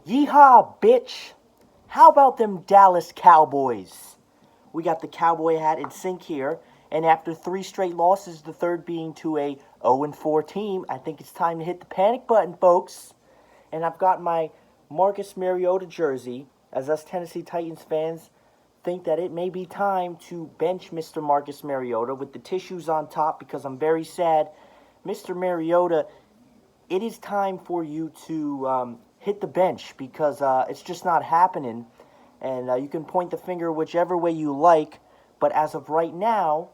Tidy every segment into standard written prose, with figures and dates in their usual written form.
Yeehaw, bitch! How about them Dallas Cowboys? We got the cowboy hat in sync here, and after three straight losses, the third being to a 0-4 team, I think it's time to hit the panic button, folks. And I've got my Marcus Mariota jersey, as us Tennessee Titans fans think that it may be time to bench Mr. Marcus Mariota with the tissues on top because I'm very sad. Mr. Mariota, it is time for you to hit the bench because it's just not happening. And you can point the finger whichever way you like. But as of right now,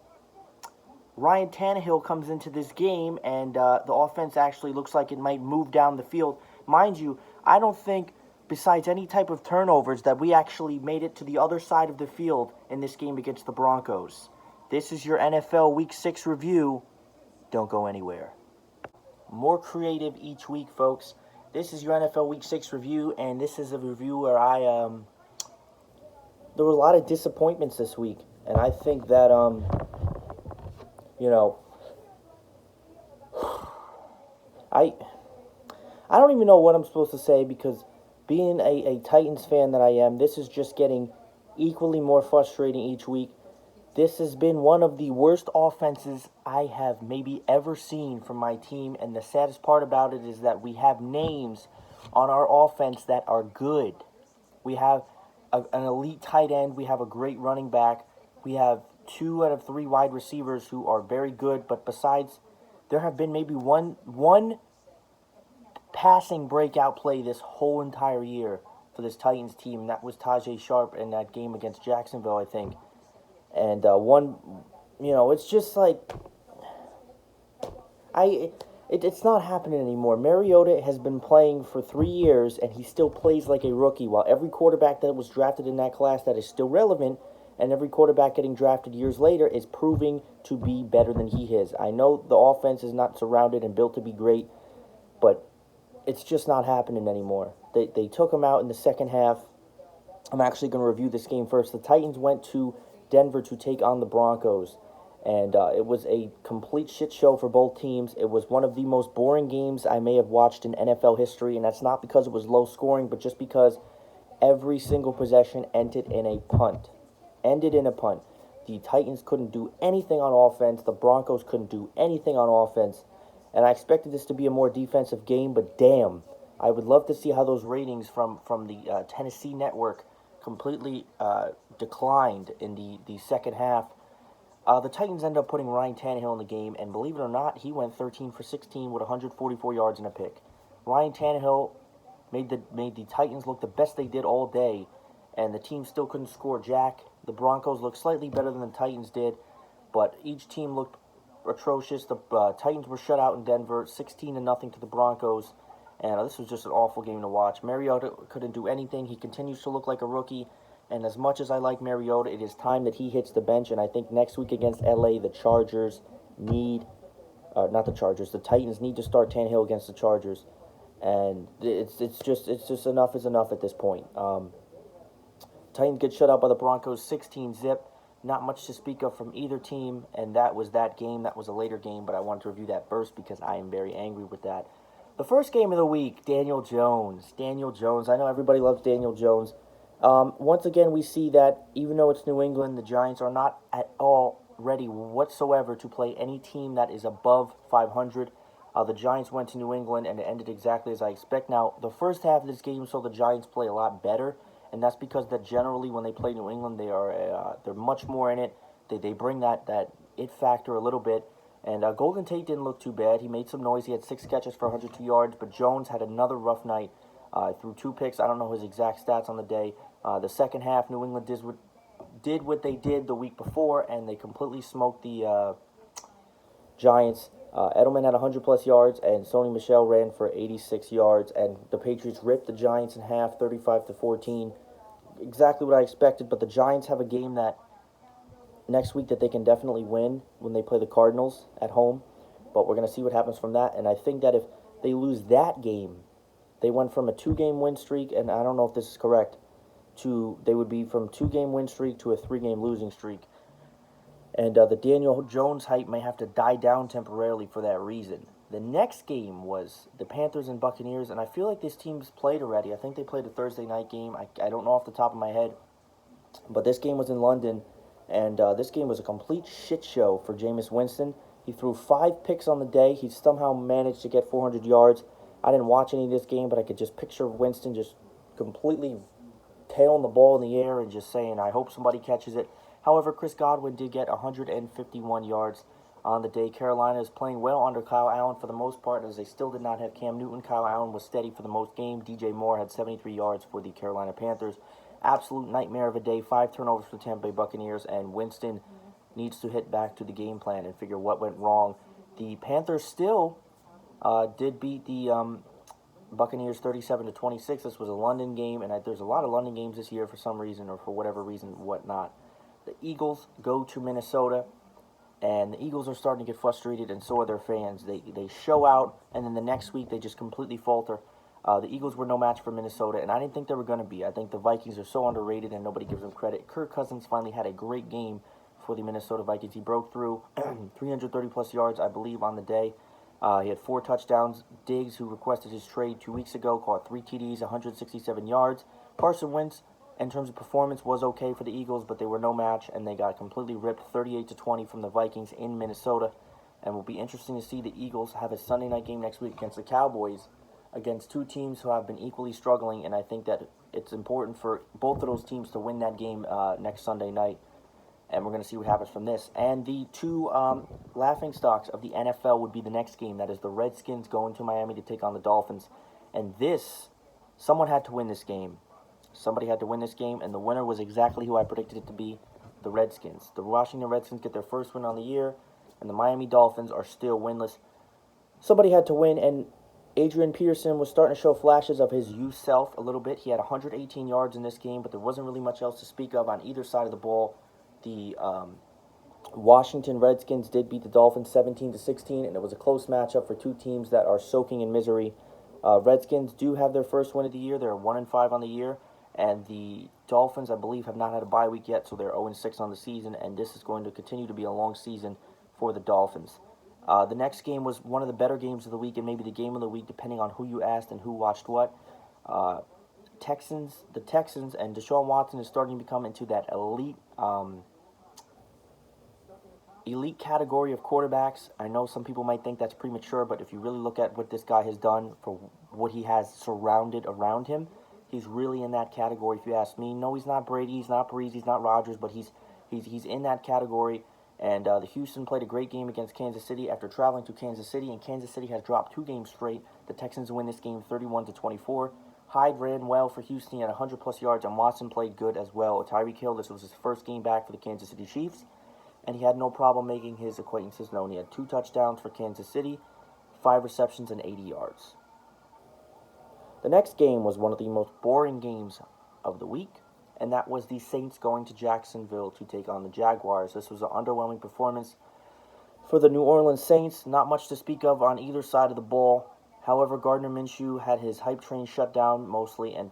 Ryan Tannehill comes into this game, and the offense actually looks like it might move down the field. Mind you, I don't think, besides any type of turnovers, that we actually made it to the other side of the field in this game against the Broncos. This is your NFL Week 6 review. Don't go anywhere. More creative each week, folks. This is your NFL Week 6 review, and this is a review where there were a lot of disappointments this week, and I think that, you know, I don't even know what I'm supposed to say because being a Titans fan that I am, this is just getting equally more frustrating each week. This has been one of the worst offenses I have maybe ever seen from my team, and the saddest part about it is that we have names on our offense that are good. We have an elite tight end. We have a great running back. We have 2 out of 3 wide receivers who are very good, but besides, there have been maybe one passing breakout play this whole entire year for this Titans team, and that was Tajay Sharp in that game against Jacksonville, I think. And it's just like it's not happening anymore. Mariota has been playing for 3 years, and he still plays like a rookie, while every quarterback that was drafted in that class that is still relevant, and every quarterback getting drafted years later is proving to be better than he is. I know the offense is not surrounded and built to be great, but it's just not happening anymore. They took him out in the second half. I'm actually going to review this game first. The Titans went to Denver to take on the Broncos, and it was a complete shit show for both teams. It was one of the most boring games I may have watched in NFL history, and that's not because it was low scoring, but just because every single possession ended in a punt. The Titans couldn't do anything on offense. The Broncos couldn't do anything on offense, and I expected this to be a more defensive game, but damn, I would love to see how those ratings from the Tennessee network completely declined in the second half. The Titans ended up putting Ryan Tannehill in the game, and believe it or not, he went 13 for 16 with 144 yards and a pick. Ryan Tannehill made the Titans look the best they did all day, and the team still couldn't score jack. The Broncos looked slightly better than the Titans did, but each team looked atrocious. The Titans were shut out in Denver, 16-0 to the Broncos. And this was just an awful game to watch. Mariota couldn't do anything. He continues to look like a rookie. And as much as I like Mariota, it is time that he hits the bench. And I think next week against LA, the Chargers need, not the Chargers, the Titans need to start Tannehill against the Chargers. And it's just enough is enough at this point. Titans get shut out by the Broncos 16-0. Not much to speak of from either team. And that was that game. That was a later game, but I wanted to review that first because I am very angry with that. The first game of the week, Daniel Jones. I know everybody loves Daniel Jones. Once again, we see that even though it's New England, the Giants are not at all ready whatsoever to play any team that is above 500. The Giants went to New England, and it ended exactly as I expect. Now, the first half of this game saw the Giants play a lot better, and that's because that generally when they play New England, they're much more in it. They bring that it factor a little bit. And Golden Tate didn't look too bad. He made some noise. He had 6 catches for 102 yards. But Jones had another rough night. Threw 2 picks. I don't know his exact stats on the day. The second half, New England did what they did the week before, and they completely smoked the Giants. Edelman had 100-plus yards, and Sony Michel ran for 86 yards. And the Patriots ripped the Giants in half, 35-14. Exactly what I expected. But the Giants have a game that next week that they can definitely win when they play the Cardinals at home. But we're going to see what happens from that. And I think that if they lose that game, they went from a 2-game win streak, and I don't know if this is correct, they would be from 2-game win streak to a 3-game losing streak. And the Daniel Jones hype may have to die down temporarily for that reason. The next game was the Panthers and Buccaneers, and I feel like this team's played already. I think they played a Thursday night game. I don't know off the top of my head, but this game was in London, and this game was a complete shit show for Jameis Winston. He threw 5 picks on the day. He somehow managed to get 400 yards. I didn't watch any of this game, but I could just picture Winston just completely tailing the ball in the air and just saying, I hope somebody catches it. However, Chris Godwin did get 151 yards on the day. Carolina is playing well under Kyle Allen for the most part, as they still did not have Cam Newton. Kyle Allen was steady for the most game. DJ Moore had 73 yards for the Carolina Panthers. Absolute nightmare of a day. 5 turnovers for the Tampa Bay Buccaneers, and Winston needs to hit back to the game plan and figure what went wrong. The Panthers still did beat the Buccaneers 37-26. This was a London game, and there's a lot of London games this year for some reason or for whatever reason, whatnot. The Eagles go to Minnesota, and the Eagles are starting to get frustrated, and so are their fans. They show out, and then the next week they just completely falter. The Eagles were no match for Minnesota, and I didn't think they were going to be. I think the Vikings are so underrated, and nobody gives them credit. Kirk Cousins finally had a great game for the Minnesota Vikings. He broke through 330-plus yards, I believe, on the day. He had 4 touchdowns. Diggs, who requested his trade 2 weeks ago, caught 3 TDs, 167 yards. Carson Wentz, in terms of performance, was okay for the Eagles, but they were no match, and they got completely ripped 38-20 from the Vikings in Minnesota. And it will be interesting to see the Eagles have a Sunday night game next week against the Cowboys, against 2 teams who have been equally struggling, and I think that it's important for both of those teams to win that game next Sunday night. And we're going to see what happens from this. And the 2 laughingstocks of the NFL would be the next game. That is the Redskins going to Miami to take on the Dolphins. And someone had to win this game. Somebody had to win this game, and the winner was exactly who I predicted it to be, the Redskins. The Washington Redskins get their first win on the year, and the Miami Dolphins are still winless. Somebody had to win, and Adrian Peterson was starting to show flashes of his youth self a little bit. He had 118 yards in this game, but there wasn't really much else to speak of on either side of the ball. The Washington Redskins did beat the Dolphins 17-16, and it was a close matchup for 2 teams that are soaking in misery. Redskins do have their first win of the year. They're 1-5 on the year, and the Dolphins, I believe, have not had a bye week yet, so they're 0-6 on the season, and this is going to continue to be a long season for the Dolphins. The next game was one of the better games of the week, and maybe the game of the week, depending on who you asked and who watched what. The Texans and Deshaun Watson is starting to become into that elite category of quarterbacks. I know some people might think that's premature, but if you really look at what this guy has done for what he has surrounded around him, he's really in that category, if you ask me. No, he's not Brady, he's not Breeze, he's not Rodgers, but he's in that category. And the Houston played a great game against Kansas City after traveling to Kansas City, and Kansas City has dropped 2 games straight. The Texans win this game 31-24. Hyde ran well for Houston at 100-plus yards, and Watson played good as well. Tyreek Hill, this was his first game back for the Kansas City Chiefs, and he had no problem making his acquaintances known. He had 2 touchdowns for Kansas City, 5 receptions, and 80 yards. The next game was one of the most boring games of the week, and that was the Saints going to Jacksonville to take on the Jaguars. This was an underwhelming performance for the New Orleans Saints. Not much to speak of on either side of the ball. However, Gardner Minshew had his hype train shut down mostly, and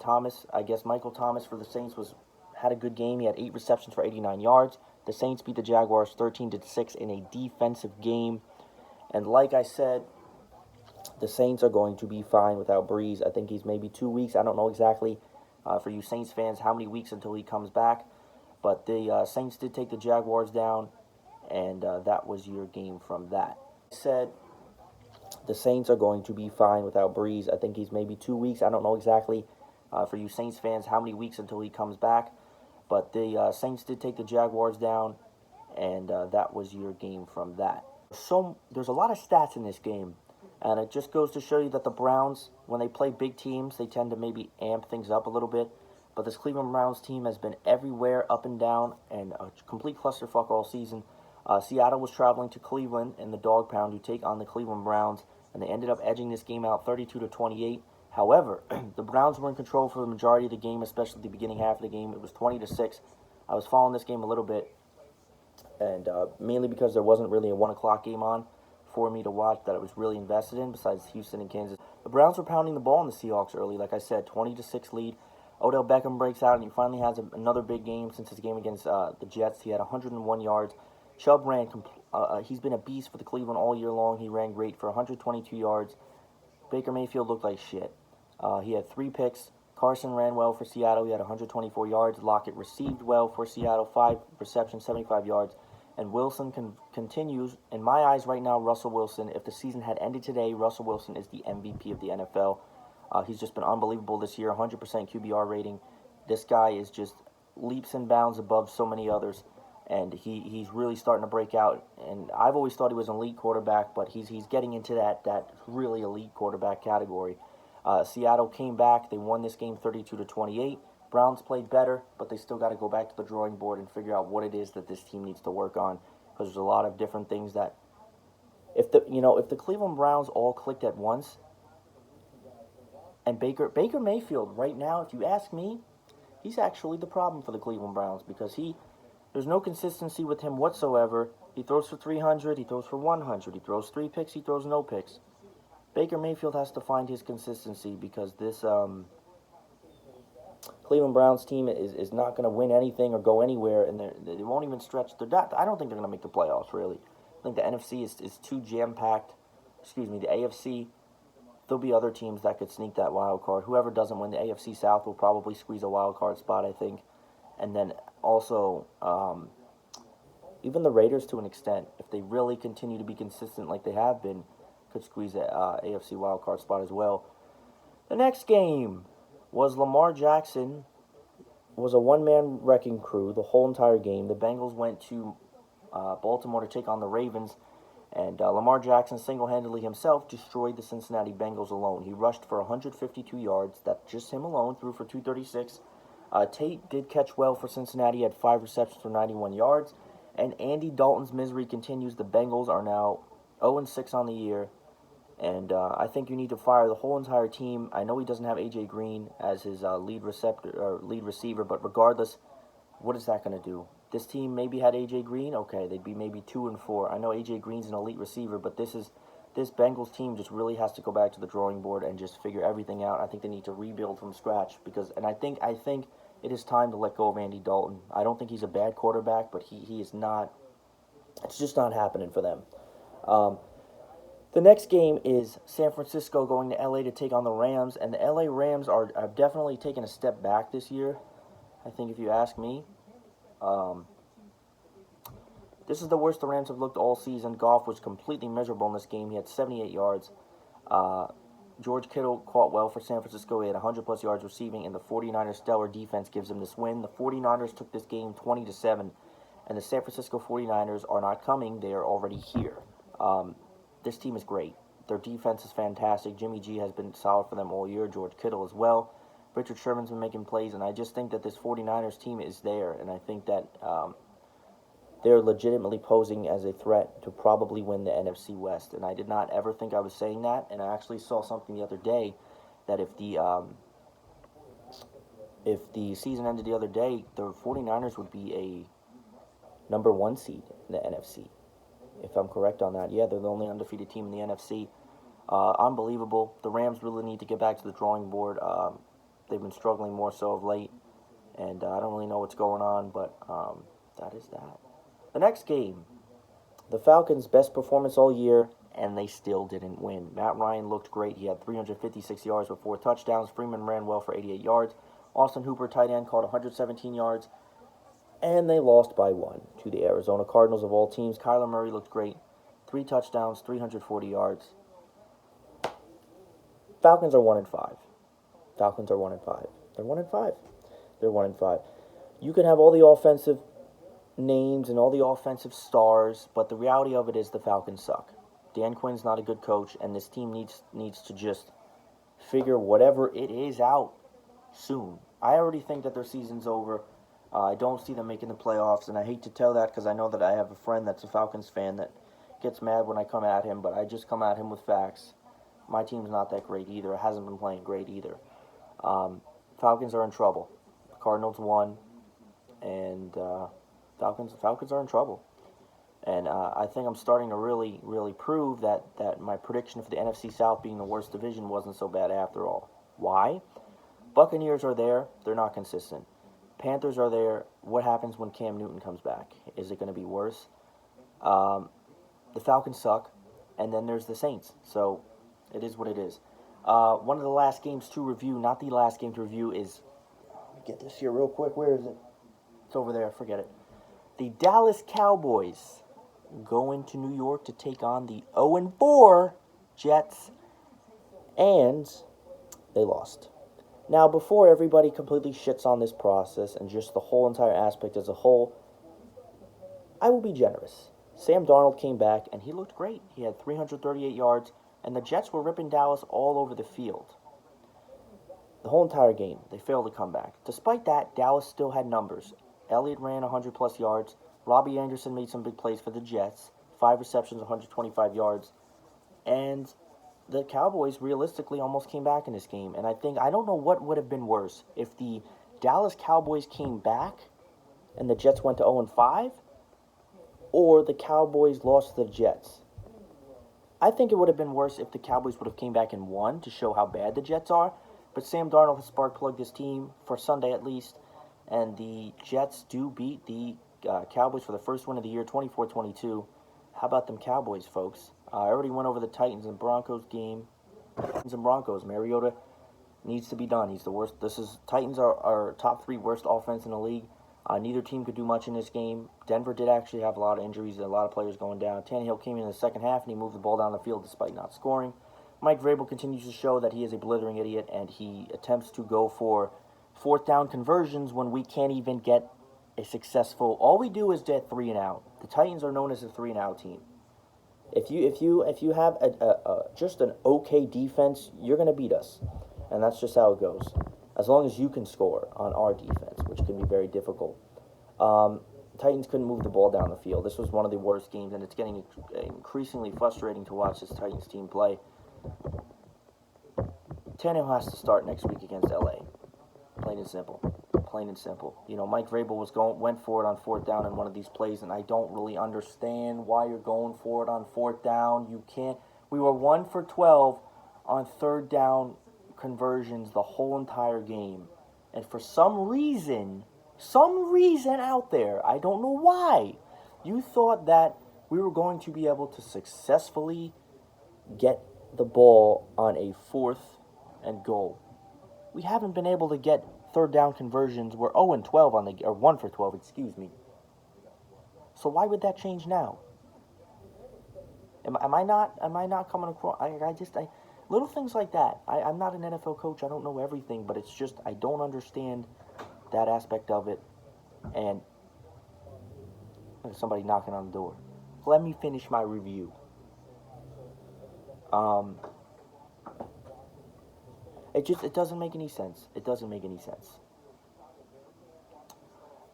Michael Thomas for the Saints had a good game. He had 8 receptions for 89 yards. The Saints beat the Jaguars 13-6 in a defensive game. And like I said, the Saints are going to be fine without Breeze. I think he's maybe 2 weeks. I don't know exactly for you Saints fans how many weeks until he comes back. But the Saints did take the Jaguars down, and that was your game from that. I said the Saints are going to be fine without Breeze. I think he's maybe 2 weeks. I don't know exactly for you Saints fans how many weeks until he comes back. But the Saints did take the Jaguars down, and that was your game from that. So there's a lot of stats in this game, and it just goes to show you that the Browns, when they play big teams, they tend to maybe amp things up a little bit. But this Cleveland Browns team has been everywhere, up and down, and a complete clusterfuck all season. Seattle was traveling to Cleveland in the dog pound to take on the Cleveland Browns, and they ended up edging this game out 32-28. However, the Browns were in control for the majority of the game, especially the beginning half of the game. It was 20-6. I was following this game a little bit, and mainly because there wasn't really a 1 o'clock game on for me to watch that I was really invested in, besides Houston and Kansas. The Browns were pounding the ball in the Seahawks early, like I said, 20-6 lead. Odell Beckham breaks out, and he finally has another big game since his game against the Jets. He had 101 yards. Chubb ran he's been a beast for the Cleveland all year long. He ran great for 122 yards. Baker Mayfield looked like shit. He had 3 picks. Carson ran well for Seattle. He had 124 yards. Lockett received well for Seattle, 5 receptions, 75 yards. And Wilson continues. In my eyes right now, Russell Wilson, if the season had ended today, Russell Wilson is the MVP of the NFL. He's just been unbelievable this year, 100% QBR rating. This guy is just leaps and bounds above so many others. And he's really starting to break out. And I've always thought he was an elite quarterback, but he's getting into that really elite quarterback category. Seattle came back. They won this game 32-28. Browns played better, but they still got to go back to the drawing board and figure out what it is that this team needs to work on, because there's a lot of different things that if the Cleveland Browns all clicked at once, and Baker Mayfield right now, if you ask me, he's actually the problem for the Cleveland Browns, because there's no consistency with him whatsoever. He throws for 300, he throws for 100, he throws 3 picks, he throws no picks. Baker Mayfield has to find his consistency, because this Cleveland Browns team is not going to win anything or go anywhere, and they won't even stretch. I don't think they're going to make the playoffs, really. I think the NFC is too jam-packed. Excuse me, the AFC, there'll be other teams that could sneak that wild card. Whoever doesn't win the AFC South will probably squeeze a wild card spot, I think. And then also, even the Raiders to an extent, if they really continue to be consistent like they have been, could squeeze a AFC wildcard spot as well. The next game was Lamar Jackson was a one-man wrecking crew the whole entire game. The Bengals went to Baltimore to take on the Ravens, and Lamar Jackson single-handedly himself destroyed the Cincinnati Bengals alone. He rushed for 152 yards. That just him alone, threw for 236. Tate did catch well for Cincinnati, had 5 receptions for 91 yards. And Andy Dalton's misery continues. The Bengals are now 0-6 on the year. And I think you need to fire the whole entire team. I know he doesn't have A.J. Green as his lead receiver, but regardless, what is that going to do? This team maybe had A.J. Green. Okay, they'd be maybe 2-4. I know A.J. Green's an elite receiver, but this Bengals team just really has to go back to the drawing board and just figure everything out. I think they need to rebuild from scratch, I think it is time to let go of Andy Dalton. I don't think he's a bad quarterback, but he is not. It's just not happening for them. The next game is San Francisco going to LA to take on the Rams, and the LA Rams have definitely taken a step back this year, I think, if you ask me. This is the worst the Rams have looked all season. Goff was completely miserable in this game. He had 78 yards. George Kittle caught well for San Francisco. He had 100-plus yards receiving, and the 49ers' stellar defense gives them this win. The 49ers took this game 20-7, and the San Francisco 49ers are not coming. They are already here. This team is great. Their defense is fantastic. Jimmy G has been solid for them all year. George Kittle as well. Richard Sherman's been making plays, and I just think that this 49ers team is there, and I think that they're legitimately posing as a threat to probably win the NFC West. And I did not ever think I was saying that, and I actually saw something the other day that if the season ended the other day, the 49ers would be a number 1 seed in the NFC. If I'm correct on that. Yeah, they're the only undefeated team in the NFC. Unbelievable. The Rams really need to get back to the drawing board. They've been struggling more so of late, and I don't really know what's going on, but that is that. The next game, the Falcons' best performance all year, and they still didn't win. Matt Ryan looked great. He had 356 yards with 4 touchdowns. Freeman ran well for 88 yards. Austin Hooper, tight end, caught 117 yards. And they lost by 1 to the Arizona Cardinals of all teams. Kyler Murray looked great. 3 touchdowns, 340 yards. Falcons are 1-5. Falcons are 1-5. They're 1-5. They're 1-5. You can have all the offensive names and all the offensive stars, but the reality of it is the Falcons suck. Dan Quinn's not a good coach, and this team needs to just figure whatever it is out soon. I already think that their season's over. I don't see them making the playoffs, and I hate to tell that because I know that I have a friend that's a Falcons fan that gets mad when I come at him, but I just come at him with facts. My team's not that great either. It hasn't been playing great either. Falcons are in trouble. The Cardinals won, and Falcons are in trouble. And I think I'm starting to really, really prove that my prediction for the NFC South being the worst division wasn't so bad after all. Why? Buccaneers are there. They're not consistent. Panthers are there. What happens when Cam Newton comes back? Is it going to be worse? the Falcons suck, and then there's the Saints. So it is what it is. One of the last games to review, not the last game to review, is, let me get this here real quick. Where is it? It's over there. Forget it. The Dallas Cowboys going to New York to take on the 0-4 Jets, and they lost. Now, before everybody completely shits on this process and just the whole entire aspect as a whole, I will be generous. Sam Darnold came back, and he looked great. He had 338 yards, and the Jets were ripping Dallas all over the field. The whole entire game, they failed to come back. Despite that, Dallas still had numbers. Elliott ran 100-plus yards. Robbie Anderson made some big plays for the Jets. 5 receptions, 125 yards. And the Cowboys realistically almost came back in this game. And I don't know what would have been worse. If the Dallas Cowboys came back and the Jets went to 0-5, or the Cowboys lost to the Jets. I think it would have been worse if the Cowboys would have came back and won to show how bad the Jets are. But Sam Darnold has spark-plugged his team, for Sunday at least. And the Jets do beat the Cowboys for the first win of the year, 24-22. How about them Cowboys, folks? I already went over the Titans and Broncos game. Titans and Broncos. Mariota needs to be done. He's the worst. Titans are our top 3 worst offense in the league. Neither team could do much in this game. Denver did actually have a lot of injuries and a lot of players going down. Tannehill came in the second half, and he moved the ball down the field despite not scoring. Mike Vrabel continues to show that he is a blithering idiot, and he attempts to go for fourth down conversions when we can't even get a successful. All we do is get 3 and out. The Titans are known as a 3 and out team. If you have just an okay defense, you're going to beat us, and that's just how it goes. As long as you can score on our defense, which can be very difficult. Titans couldn't move the ball down the field. This was one of the worst games, and it's getting increasingly frustrating to watch this Titans team play. Tannehill has to start next week against LA. Plain and simple. Plain and simple. You know, Mike Vrabel went for it on fourth down in one of these plays, and I don't really understand why you're going for it on fourth down. You can't. We were 1 for 12 on third down conversions the whole entire game. And for some reason out there, I don't know why, you thought that we were going to be able to successfully get the ball on a 4th and goal. We haven't been able to get third down conversions. We're 0-12 on the, or 1 for 12, excuse me. So why would that change now? Am I not coming across? Little things like that. I'm not an NFL coach. I don't know everything, but it's just I don't understand that aspect of it. And there's somebody knocking on the door. Let me finish my review. It doesn't make any sense. It doesn't make any sense.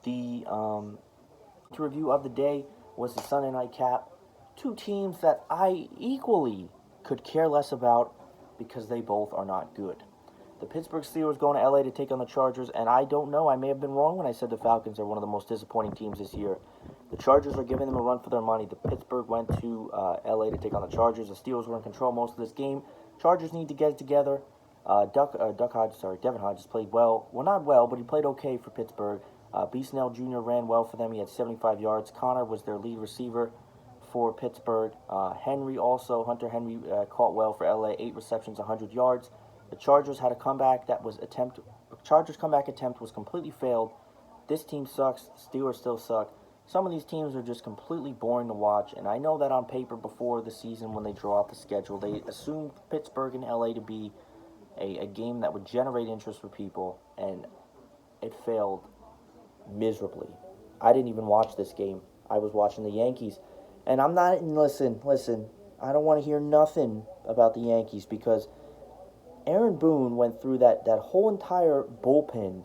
The review of the day was the Sunday night cap. 2 teams that I equally could care less about because they both are not good. The Pittsburgh Steelers going to LA to take on the Chargers, and I don't know, I may have been wrong when I said the Falcons are one of the most disappointing teams this year. The Chargers are giving them a run for their money. The Pittsburgh went to LA to take on the Chargers. The Steelers were in control most of this game. Chargers need to get it together. Devin Hodges played well. Well, not well, but he played okay for Pittsburgh. B. Snell Jr. ran well for them. He had 75 yards. Connor was their lead receiver for Pittsburgh. Hunter Henry caught well for LA. 8 receptions, 100 yards. The Chargers had a comeback Chargers comeback attempt was completely failed. This team sucks. The Steelers still suck. Some of these teams are just completely boring to watch, and I know that on paper before the season when they draw out the schedule, they assumed Pittsburgh and LA to be a game that would generate interest for people, and it failed miserably. I didn't even watch this game. I was watching the Yankees, and I'm not, listen, I don't want to hear nothing about the Yankees because Aaron Boone went through that whole entire bullpen,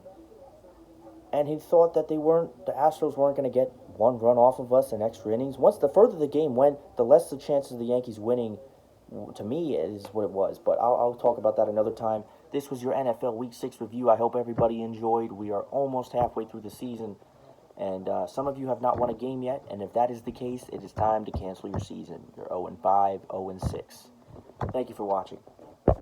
and he thought that the Astros weren't going to get 1 run off of us in extra innings. The further the game went, the less the chances of the Yankees winning, to me, is what it was. But I'll talk about that another time. This was your NFL Week 6 review. I hope everybody enjoyed. We are almost halfway through the season, and some of you have not won a game yet, and if that is the case, it is time to cancel your season. You're 0-5, 0-6. Thank you for watching.